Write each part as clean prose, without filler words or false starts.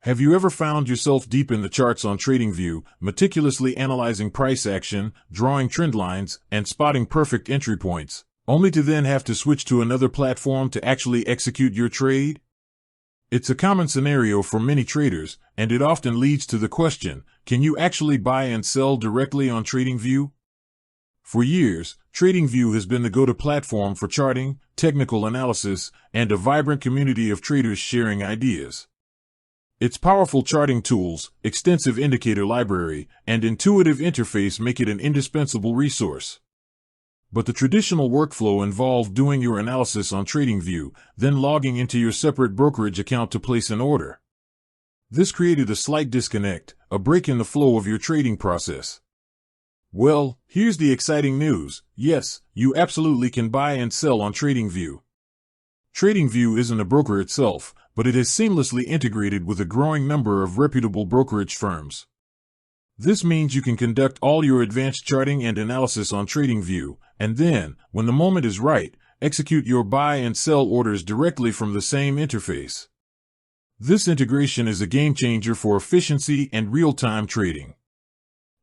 Have you ever found yourself deep in the charts on TradingView, meticulously analyzing price action, drawing trend lines, and spotting perfect entry points, only to then have to switch to another platform to actually execute your trade? It's a common scenario for many traders, and it often leads to the question, can you actually buy and sell directly on TradingView? For years, TradingView has been the go-to platform for charting, technical analysis, and a vibrant community of traders sharing ideas. Its powerful charting tools, extensive indicator library, and intuitive interface make it an indispensable resource. But the traditional workflow involved doing your analysis on TradingView, then logging into your separate brokerage account to place an order. This created a slight disconnect, a break in the flow of your trading process. Well, here's the exciting news. Yes, you absolutely can buy and sell on TradingView. TradingView isn't a broker itself, but it has seamlessly integrated with a growing number of reputable brokerage firms. This means you can conduct all your advanced charting and analysis on TradingView, and then, when the moment is right, execute your buy and sell orders directly from the same interface. This integration is a game changer for efficiency and real-time trading.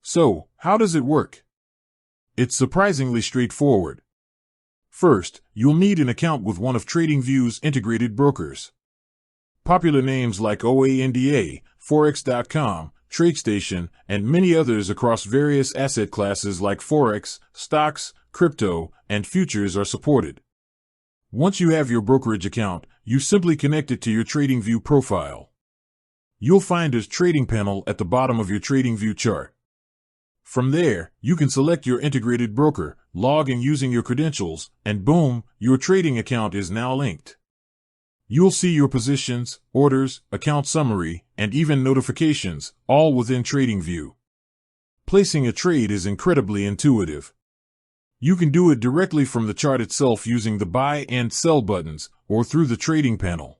So, how does it work? It's surprisingly straightforward. First, you'll need an account with one of TradingView's integrated brokers. Popular names like OANDA, Forex.com, TradeStation, and many others across various asset classes like Forex, stocks, crypto, and futures are supported. Once you have your brokerage account, you simply connect it to your TradingView profile. You'll find a trading panel at the bottom of your TradingView chart. From there, you can select your integrated broker, log in using your credentials, and boom, your trading account is now linked. You'll see your positions, orders, account summary, and even notifications, all within TradingView. Placing a trade is incredibly intuitive. You can do it directly from the chart itself using the buy and sell buttons, or through the trading panel.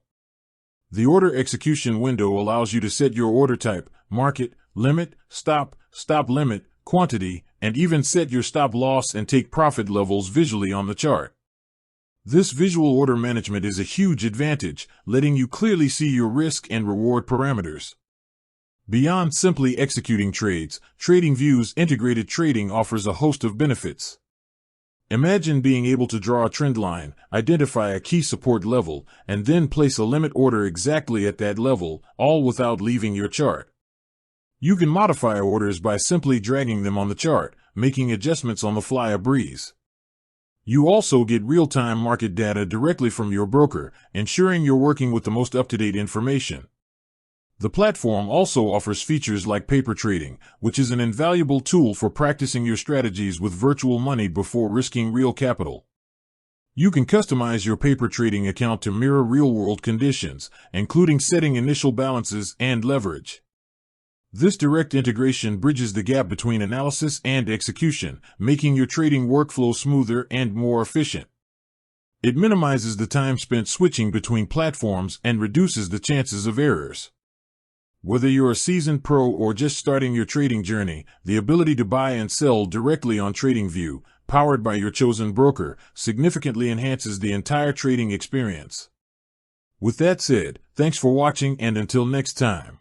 The order execution window allows you to set your order type, market, limit, stop limit, quantity, and even set your stop loss and take profit levels visually on the chart. This visual order management is a huge advantage, letting you clearly see your risk and reward parameters. Beyond simply executing trades, TradingView's integrated trading offers a host of benefits. Imagine being able to draw a trend line, identify a key support level, and then place a limit order exactly at that level, all without leaving your chart. You can modify orders by simply dragging them on the chart, making adjustments on the fly a breeze. You also get real-time market data directly from your broker, ensuring you're working with the most up-to-date information. The platform also offers features like paper trading, which is an invaluable tool for practicing your strategies with virtual money before risking real capital. You can customize your paper trading account to mirror real-world conditions, including setting initial balances and leverage. This direct integration bridges the gap between analysis and execution, making your trading workflow smoother and more efficient. It minimizes the time spent switching between platforms and reduces the chances of errors. Whether you're a seasoned pro or just starting your trading journey, the ability to buy and sell directly on TradingView, powered by your chosen broker, significantly enhances the entire trading experience. With that said, thanks for watching, and until next time.